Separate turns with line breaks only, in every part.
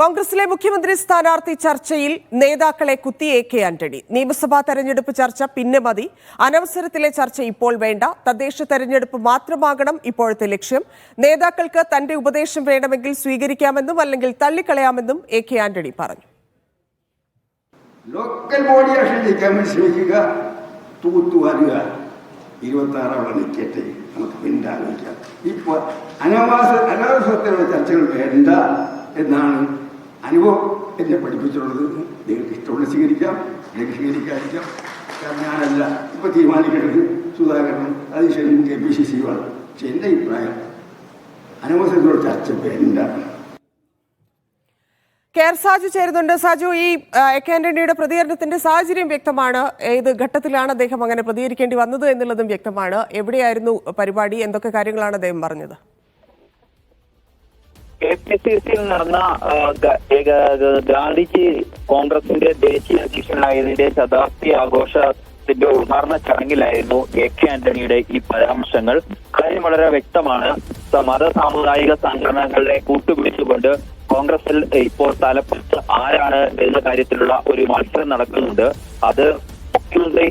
കോൺഗ്രസിലെ മുഖ്യമന്ത്രി സ്ഥാനാർത്ഥി ചർച്ചയിൽ നേതാക്കളെ കുത്തി എ.കെ. ആന്റണി. നിയമസഭാ തെരഞ്ഞെടുപ്പ് ചർച്ച പിന്നെ മതി, അനവസരത്തിലെ ചർച്ച ഇപ്പോൾ വേണ്ട, തദ്ദേശ തെരഞ്ഞെടുപ്പ് മാത്രമാകണം ഇപ്പോഴത്തെ ലക്ഷ്യം. നേതാക്കൾക്ക് തന്റെ ഉപദേശം വേണമെങ്കിൽ സ്വീകരിക്കാമെന്നും അല്ലെങ്കിൽ തള്ളിക്കളയാമെന്നും എ.കെ. ആന്റണി പറഞ്ഞു.
ലോക്കൽ ബോഡി ആശ്രയിക്കാൻ ശ്രമിക്കുക, തൂത്തുവാരുക, 26 അവിടെ നിൽക്കട്ടെ, നമുക്ക് പിന്നാലോചിക്കാം. ഇപ്പോൾ അനാവസരത്തിലുള്ള ചർച്ചകൾ വേണ്ട എന്നാണ് അനുഭവം എന്നെ പഠിപ്പിച്ചുള്ളത്. നിങ്ങൾക്ക് ഇഷ്ടമുള്ള സ്വീകരിക്കാം, നിങ്ങൾക്ക് സ്വീകരിക്കാതിരിക്കാം. കാരണം ഞാനല്ല ഇപ്പൊ തീരുമാനിക്കേണ്ടത്, സുധാകരനും അതീശ്വരനും KPCC ആണ്. പക്ഷെ എൻ്റെ അഭിപ്രായം അനവസരത്തിലുള്ള ചർച്ച വേണ്ട.
കെയർ സാജു ചേരുന്നുണ്ട്. സാജു, ഈ എ.കെ. ആന്റണിയുടെ പ്രതികരണത്തിന്റെ സാഹചര്യം വ്യക്തമാണ്. ഏത് ഘട്ടത്തിലാണ് അദ്ദേഹം അങ്ങനെ പ്രതികരിക്കേണ്ടി വന്നത് എന്നുള്ളതും വ്യക്തമാണ്. എവിടെയായിരുന്നു പരിപാടി, എന്തൊക്കെ കാര്യങ്ങളാണ് അദ്ദേഹം പറഞ്ഞത്?
KPCCയിൽ നടന്ന ഗാന്ധിജി കോൺഗ്രസിന്റെ ദേശീയ അധ്യക്ഷനായതിന്റെ ശതാബ്ദി ആഘോഷത്തിന്റെ ഉദ്ഘാടന ചടങ്ങിലായിരുന്നു എ.കെ. ആന്റണിയുടെ ഈ പരാമർശങ്ങൾ. കാര്യം വളരെ വ്യക്തമാണ്. മത സാമുദായിക സംഘടനകളെ കൂട്ടുപിടിച്ചുകൊണ്ട് കോൺഗ്രസിൽ ഇപ്പോൾ തലപ്പത്ത് ആരാണ് എന്ന കാര്യത്തിലുള്ള ഒരു മത്സരം നടക്കുന്നുണ്ട്. അത് മുഖ്യമന്ത്രി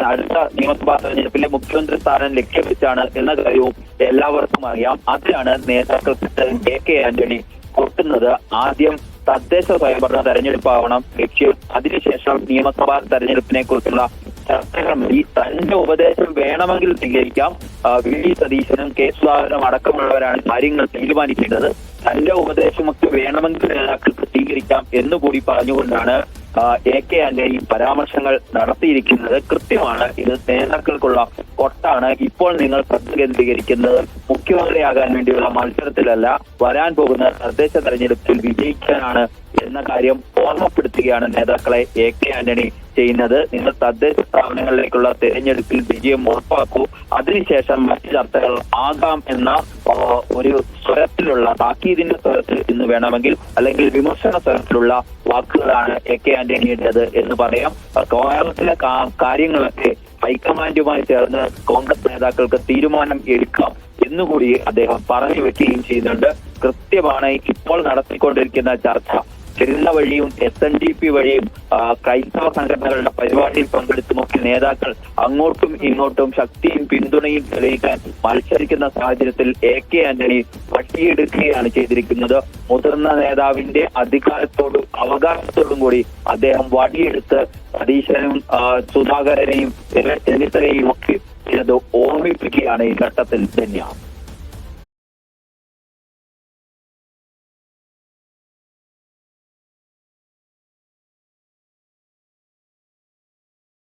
അടുത്ത നിയമസഭാ തെരഞ്ഞെടുപ്പിലെ മുഖ്യമന്ത്രി സ്ഥാനം ലക്ഷ്യം വെച്ചാണ് എന്ന കാര്യവും എല്ലാവർക്കും അറിയാം. അതിലാണ് നേതാക്കൾക്ക് എ.കെ. ആന്റണി കൊടുക്കുന്നത്. ആദ്യം തദ്ദേശ സ്വയംഭരണ തെരഞ്ഞെടുപ്പാവണം ലക്ഷ്യം, അതിനുശേഷം നിയമസഭാ തെരഞ്ഞെടുപ്പിനെ കുറിച്ചുള്ള ചർച്ചകൾ മതി. തന്റെ ഉപദേശം വേണമെങ്കിൽ സ്വീകരിക്കാം. വി.ഡി. സതീശനും കെ. സുധാകരനും അടക്കമുള്ളവരാണ് കാര്യങ്ങൾ തീരുമാനിക്കേണ്ടത്. തന്റെ ഉപദേശമൊക്കെ വേണമെങ്കിൽ നേതാക്കൾക്ക് സ്വീകരിക്കാം എന്നുകൂടി പറഞ്ഞുകൊണ്ടാണ് എ.കെ. ആന്റണി പരാമർശങ്ങൾ നടത്തിയിരിക്കുന്നത്. കൃത്യമാണ്, ഇത് നേതാക്കൾക്കുള്ള കൊട്ടാണ്. ഇപ്പോൾ നിങ്ങൾ ശ്രദ്ധ കേന്ദ്രീകരിക്കുന്നത് മുഖ്യമന്ത്രിയാകാൻ വേണ്ടിയുള്ള മത്സരത്തിലല്ല, വരാൻ പോകുന്ന തദ്ദേശ തെരഞ്ഞെടുപ്പിൽ വിജയിക്കാനാണ് എന്ന കാര്യം ഓർമ്മപ്പെടുത്തുകയാണ് നേതാക്കളെ എ.കെ. ആന്റണി ചെയ്യുന്നത്. നിങ്ങൾ തദ്ദേശ സ്ഥാപനങ്ങളിലേക്കുള്ള തെരഞ്ഞെടുപ്പിൽ വിജയം ഉറപ്പാക്കൂ, അതിനുശേഷം മറ്റു ചർച്ചകൾ ആകാം എന്ന ഒരു സ്വരത്തിലുള്ള താക്കീതിന്റെ സ്വരത്തിൽ എന്ന് വേണമെങ്കിൽ, അല്ലെങ്കിൽ വിമർശന സ്വരത്തിലുള്ള വാക്കുകളാണ് എ.കെ. ആന്റണിയുടേത് എന്ന് പറയാം. കോൺഗ്രസിലെ കാര്യങ്ങളൊക്കെ ഹൈക്കമാൻഡുമായി ചേർന്ന് കോൺഗ്രസ് നേതാക്കൾക്ക് തീരുമാനം എടുക്കാം എന്നുകൂടി അദ്ദേഹം പറഞ്ഞു വെക്കുകയും ചെയ്യുന്നുണ്ട്. കൃത്യമാണ്, ഇപ്പോൾ നടത്തിക്കൊണ്ടിരിക്കുന്ന ചർച്ച ചെറുന്ന വഴിയും SNDP വഴിയും ക്രൈസ്തവ സംഘടനകളുടെ പരിപാടിയിൽ പങ്കെടുത്തുമൊക്കെ നേതാക്കൾ അങ്ങോട്ടും ഇങ്ങോട്ടും ശക്തിയും പിന്തുണയും തെളിയിക്കാൻ മത്സരിക്കുന്ന സാഹചര്യത്തിൽ എ.കെ. ആന്റണി വട്ടിയെടുക്കുകയാണ് ചെയ്തിരിക്കുന്നത്. മുതിർന്ന നേതാവിന്റെ അധികാരത്തോടും അവകാശത്തോടും കൂടി അദ്ദേഹം വടിയെടുത്ത് സതീശനും സുധാകരനെയും ചെന്നിത്തലയും ഒക്കെ ഇത് ഓർമ്മിപ്പിക്കുകയാണ് ഈ ഘട്ടത്തിൽ തന്നെയാണ്.